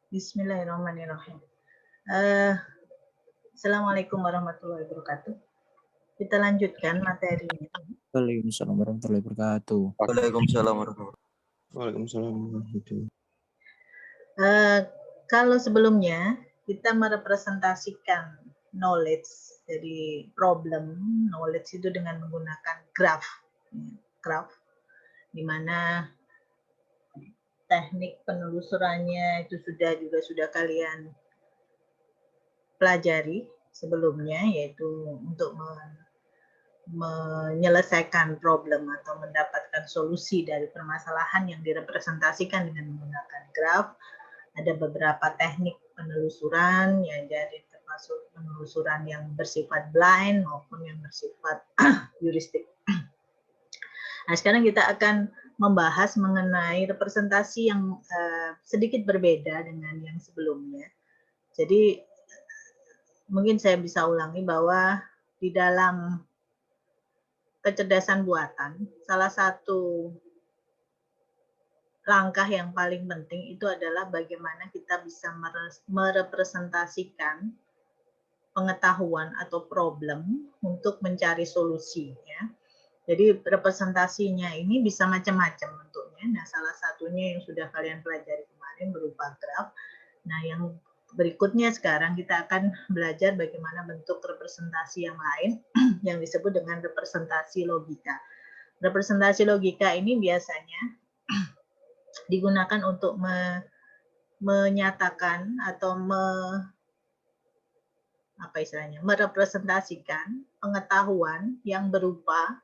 Bismillahirrahmanirrahim. Assalamualaikum warahmatullahi wabarakatuh. Kita lanjutkan materinya. Waalaikumsalam warahmatullahi wabarakatuh. Waalaikumsalam warahmatullahi wabarakatuh. Waalaikumsalam warahmatullahi Kalau sebelumnya kita merepresentasikan knowledge, jadi problem knowledge itu dengan menggunakan graph, di mana teknik penelusurannya itu sudah kalian pelajari sebelumnya, yaitu untuk menyelesaikan problem atau mendapatkan solusi dari permasalahan yang direpresentasikan dengan menggunakan graph. Ada beberapa teknik penelusuran, ya, jadi termasuk penelusuran yang bersifat blind maupun yang bersifat heuristik. Nah, sekarang kita akan membahas mengenai representasi yang sedikit berbeda dengan yang sebelumnya. Jadi mungkin saya bisa ulangi bahwa di dalam kecerdasan buatan, salah satu langkah yang paling penting itu adalah bagaimana kita bisa merepresentasikan pengetahuan atau problem untuk mencari solusi, ya. Jadi representasinya ini bisa macam-macam bentuknya. Nah, salah satunya yang sudah kalian pelajari kemarin berupa graf. Nah, yang berikutnya sekarang kita akan belajar bagaimana bentuk representasi yang lain yang disebut dengan representasi logika. Representasi logika ini biasanya digunakan untuk menyatakan atau merepresentasikan pengetahuan yang berupa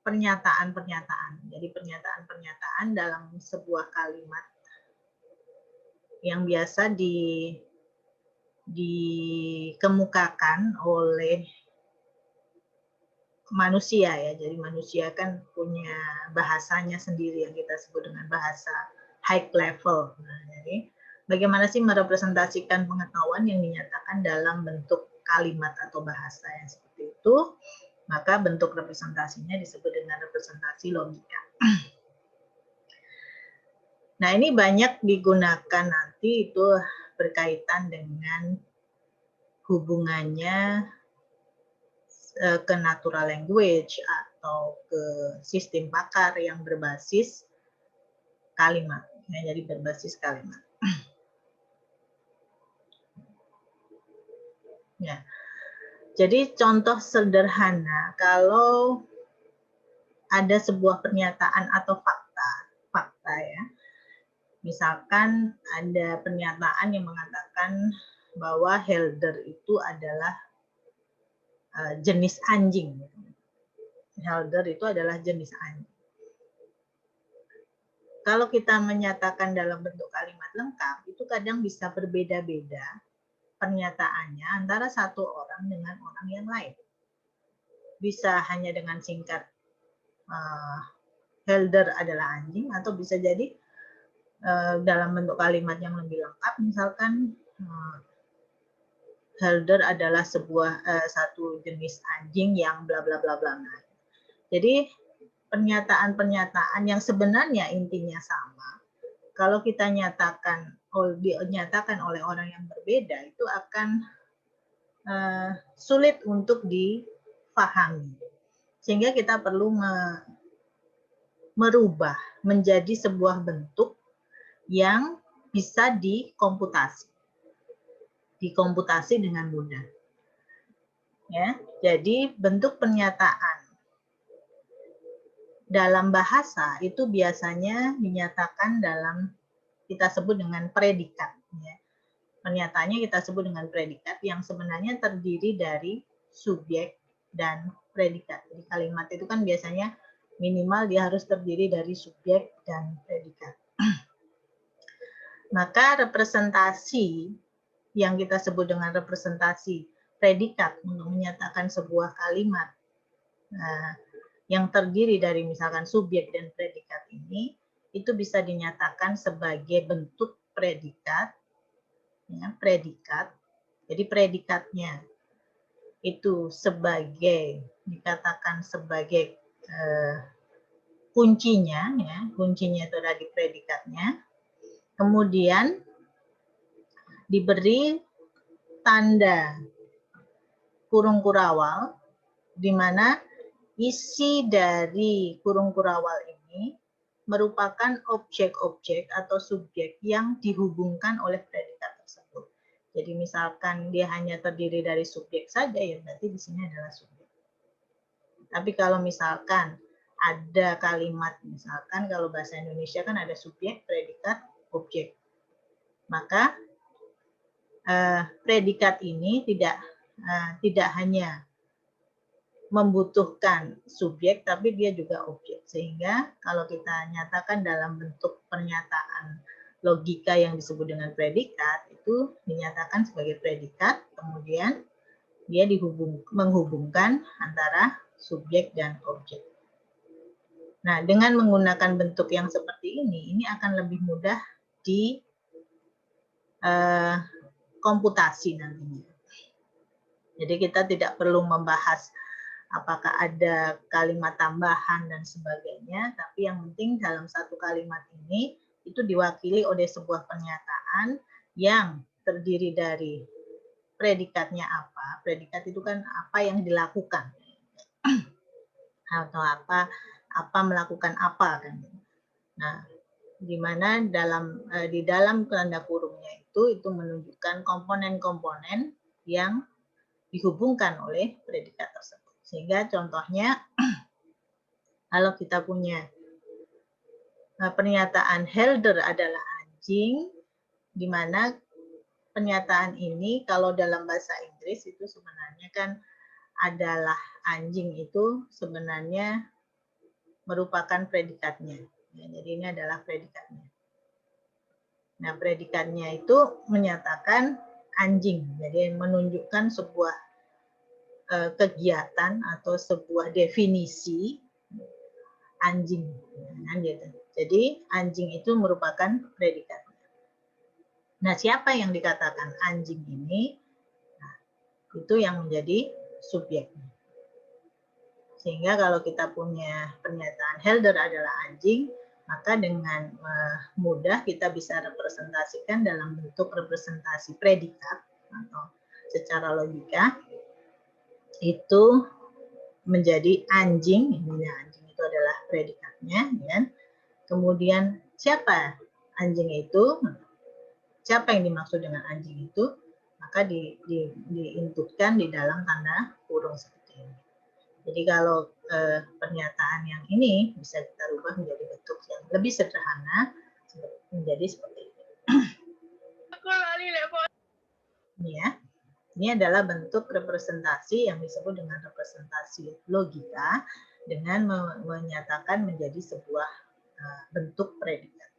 pernyataan-pernyataan. Jadi pernyataan-pernyataan dalam sebuah kalimat yang biasa dikemukakan oleh manusia, ya. Jadi manusia kan punya bahasanya sendiri yang kita sebut dengan bahasa high level. Nah, jadi bagaimana sih merepresentasikan pengetahuan yang dinyatakan dalam bentuk kalimat atau bahasa yang seperti itu? Maka bentuk representasinya disebut dengan representasi logika. Nah, ini banyak digunakan nanti itu berkaitan dengan hubungannya ke natural language atau ke sistem pakar yang berbasis kalimat. Ya, jadi berbasis kalimat. Ya. Jadi contoh sederhana, kalau ada sebuah pernyataan atau fakta ya. Misalkan ada pernyataan yang mengatakan bahwa Helder itu adalah jenis anjing. Helder itu adalah jenis anjing. Kalau kita menyatakan dalam bentuk kalimat lengkap, itu kadang bisa berbeda-beda pernyataannya antara satu orang dengan orang yang lain. Bisa hanya dengan singkat Helder adalah anjing, atau bisa jadi dalam bentuk kalimat yang lebih lengkap, misalkan Helder adalah satu jenis anjing yang bla bla bla bla. Jadi pernyataan-pernyataan yang sebenarnya intinya sama, kalau kita dinyatakan oleh orang yang berbeda, itu akan sulit untuk difahami. Sehingga kita perlu merubah menjadi sebuah bentuk yang bisa dikomputasi dengan mudah. Ya, jadi bentuk pernyataan dalam bahasa itu biasanya dinyatakan dalam kita sebut dengan predikat. Ya. Pernyataannya kita sebut dengan predikat yang sebenarnya terdiri dari subjek dan predikat. Jadi kalimat itu kan biasanya minimal dia harus terdiri dari subjek dan predikat. Maka representasi yang kita sebut dengan representasi predikat untuk menyatakan sebuah kalimat yang terdiri dari misalkan subjek dan predikat ini, itu bisa dinyatakan sebagai bentuk predikat. Ya, predikat. Jadi predikatnya itu dikatakan sebagai kuncinya, ya, kuncinya itu ada di predikatnya. Kemudian diberi tanda kurung kurawal, di mana isi dari kurung kurawal ini merupakan objek-objek atau subjek yang dihubungkan oleh predikat tersebut. Jadi misalkan dia hanya terdiri dari subjek saja, ya berarti di sini adalah subjek. Tapi kalau misalkan ada kalimat, misalkan kalau bahasa Indonesia kan ada subjek, predikat, objek. Maka predikat ini tidak hanya membutuhkan subjek, tapi dia juga objek. Sehingga kalau kita nyatakan dalam bentuk pernyataan logika yang disebut dengan predikat, itu dinyatakan sebagai predikat, kemudian dia menghubungkan antara subjek dan objek. Nah, dengan menggunakan bentuk yang seperti ini akan lebih mudah di komputasi nantinya. Jadi kita tidak perlu membahas apakah ada kalimat tambahan dan sebagainya, tapi yang penting dalam satu kalimat ini itu diwakili oleh sebuah pernyataan yang terdiri dari predikatnya apa. Predikat itu kan apa yang dilakukan atau apa melakukan apa kan. Nah, di mana di dalam tanda kurungnya itu menunjukkan komponen-komponen yang dihubungkan oleh predikat tersebut. Sehingga contohnya kalau kita punya pernyataan Helder adalah anjing, di mana pernyataan ini kalau dalam bahasa Inggris itu sebenarnya kan adalah anjing itu sebenarnya merupakan predikatnya. Ya, jadi ini adalah predikatnya. Nah, predikatnya itu menyatakan anjing, jadi menunjukkan sebuah kegiatan atau sebuah definisi anjing. Nah, gitu. Jadi anjing itu merupakan predikat. Nah, siapa yang dikatakan anjing ini? Nah, itu yang menjadi subjeknya. Sehingga kalau kita punya pernyataan Helder adalah anjing, maka dengan mudah kita bisa representasikan dalam bentuk representasi predikat atau secara logika itu menjadi anjing. Ini anjing itu adalah predikatnya, ya. Kemudian siapa anjing itu? Siapa yang dimaksud dengan anjing itu? Maka diinputkan di dalam tanda kurung seperti ini. Jadi kalau pernyataan yang ini bisa kita rubah menjadi bentuk yang lebih sederhana menjadi seperti ini. Ini ya. Ini adalah bentuk representasi yang disebut dengan representasi logika dengan menyatakan menjadi sebuah bentuk predikat.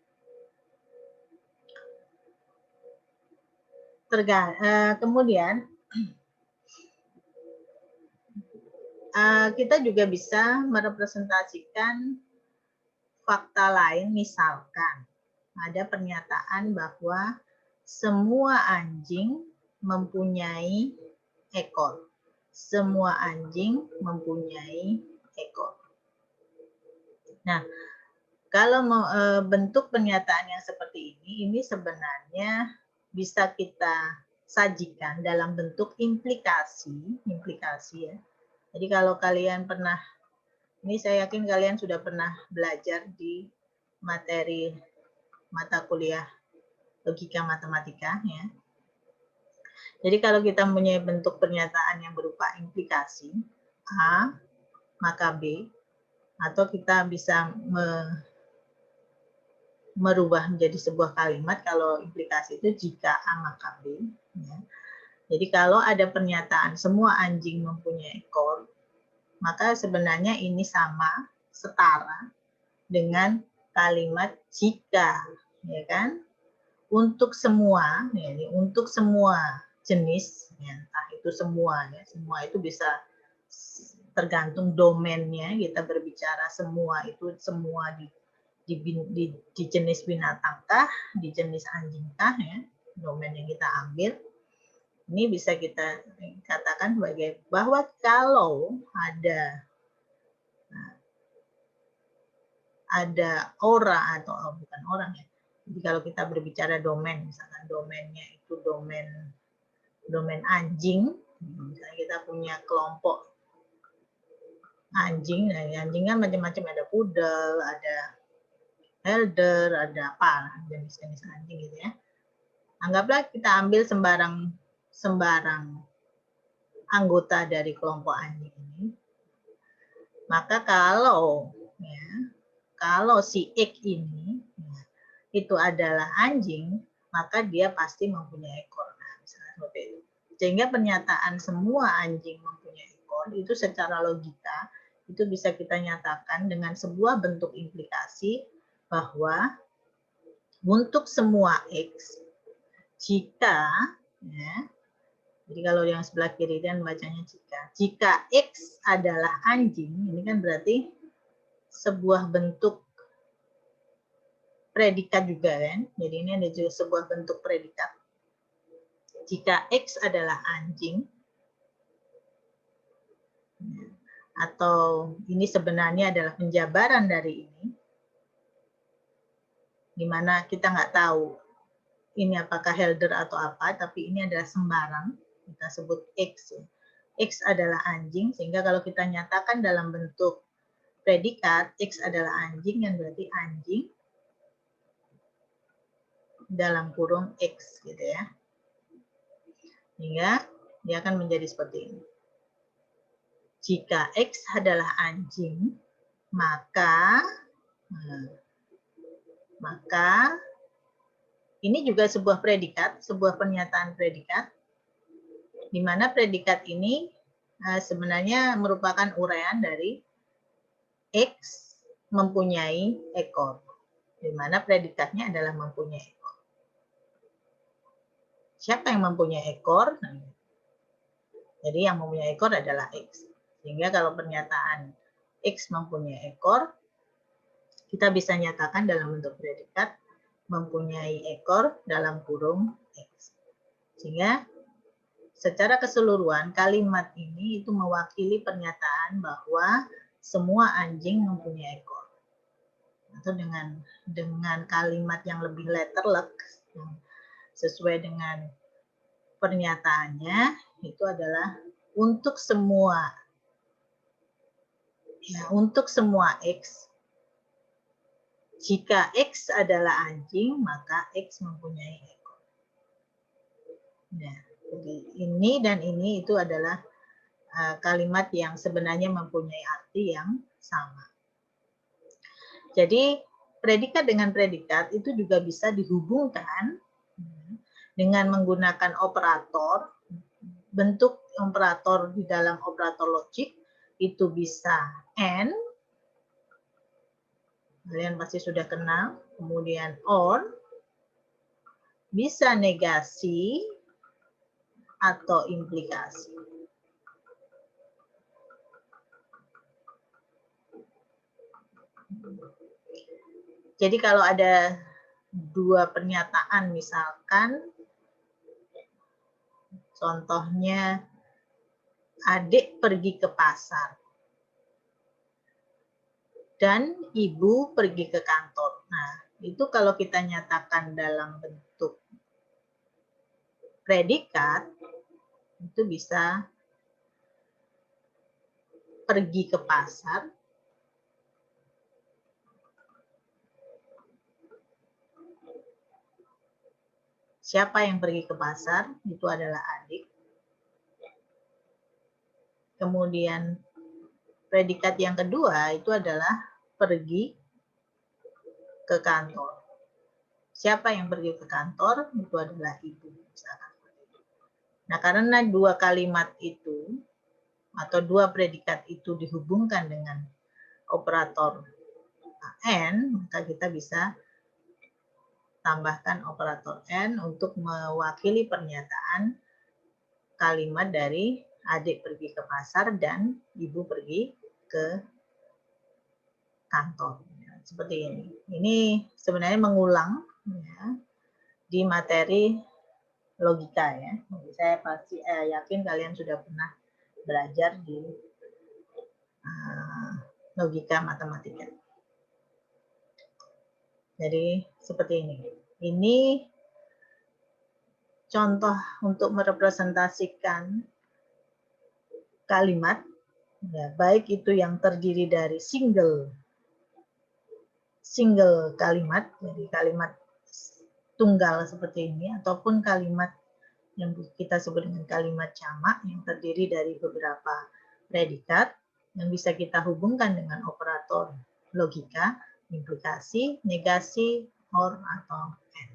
Kemudian kita juga bisa merepresentasikan fakta lain, misalkan ada pernyataan bahwa semua anjing mempunyai ekor. Semua anjing mempunyai ekor. Nah, kalau bentuk pernyataan yang seperti ini sebenarnya bisa kita sajikan dalam bentuk implikasi ya. Jadi kalau kalian pernah, ini saya yakin kalian sudah pernah belajar di materi mata kuliah logika matematika ya. Jadi kalau kita mempunyai bentuk pernyataan yang berupa implikasi A maka B, atau kita bisa merubah menjadi sebuah kalimat kalau implikasi itu jika A maka B. Ya. Jadi kalau ada pernyataan semua anjing mempunyai ekor, maka sebenarnya ini sama, setara dengan kalimat jika, ya kan? Untuk semua, ya, untuk semua jenis, ya, entah itu semua, ya, semua itu bisa tergantung domainnya. Kita berbicara semua itu semua di jenis binatangkah, di jenis anjingkah, ya, domain yang kita ambil. Ini bisa kita katakan sebagai bahwa kalau ada orang atau bukan orang ya, Jadi kalau kita berbicara domain, misalkan domainnya itu domain anjing, misalnya kita punya kelompok anjing, nah anjing kan macam-macam, ada poodle, ada helder, ada apa jenis-jenis anjing gitu ya. Anggaplah kita ambil sembarang anggota dari kelompok anjing ini, maka kalau si X ini itu adalah anjing, maka dia pasti mempunyai ekor. Nah, misalnya seperti itu. Sehingga pernyataan semua anjing mempunyai ekor itu secara logika itu bisa kita nyatakan dengan sebuah bentuk implikasi bahwa untuk semua X, jika jadi kalau yang sebelah kiri dan bacanya jika X adalah anjing, ini kan berarti sebuah bentuk predikat juga kan. Jadi ini ada juga sebuah bentuk predikat. Jika X adalah anjing, atau ini sebenarnya adalah penjabaran dari ini, di mana kita nggak tahu ini apakah helder atau apa, tapi ini adalah sembarang, kita sebut X. X adalah anjing, sehingga kalau kita nyatakan dalam bentuk predikat, X adalah anjing, yang berarti anjing dalam kurung X, gitu ya. Sehingga dia akan menjadi seperti ini. Jika X adalah anjing, maka ini juga sebuah predikat, sebuah pernyataan predikat, di mana predikat ini sebenarnya merupakan uraian dari X mempunyai ekor, di mana predikatnya adalah mempunyai ekor. Siapa yang mempunyai ekor? Jadi yang mempunyai ekor adalah X. Sehingga kalau pernyataan X mempunyai ekor, kita bisa nyatakan dalam bentuk predikat mempunyai ekor dalam kurung X. Sehingga secara keseluruhan kalimat ini itu mewakili pernyataan bahwa semua anjing mempunyai ekor. Atau dengan kalimat yang lebih letterlek, sesuai dengan pernyataannya, itu adalah untuk semua X, jika X adalah anjing, maka X mempunyai ekor. Nah, jadi ini dan ini itu adalah kalimat yang sebenarnya mempunyai arti yang sama. Jadi predikat dengan predikat itu juga bisa dihubungkan dengan menggunakan operator. Bentuk operator di dalam operator logik itu bisa AND, kalian pasti sudah kenal, kemudian OR, bisa negasi atau implikasi. Jadi kalau ada dua pernyataan, misalkan contohnya adik pergi ke pasar dan ibu pergi ke kantor. Nah, itu kalau kita nyatakan dalam bentuk predikat, itu bisa pergi ke pasar, siapa yang pergi ke pasar? Itu adalah adik. Kemudian predikat yang kedua itu adalah pergi ke kantor. Siapa yang pergi ke kantor? Itu adalah ibu. Nah, karena dua kalimat itu atau dua predikat itu dihubungkan dengan operator AND, maka kita bisa tambahkan operator AND untuk mewakili pernyataan kalimat dari adik pergi ke pasar dan ibu pergi ke kantor. Seperti ini. Ini sebenarnya mengulang ya, di materi logika ya. Saya pasti yakin kalian sudah pernah belajar di logika matematika. Jadi seperti ini. Ini contoh untuk merepresentasikan kalimat, ya, baik itu yang terdiri dari single kalimat, jadi kalimat tunggal seperti ini, ataupun kalimat yang kita sebut dengan kalimat jamak yang terdiri dari beberapa predikat yang bisa kita hubungkan dengan operator logika, implikasi, negasi, or, atau and.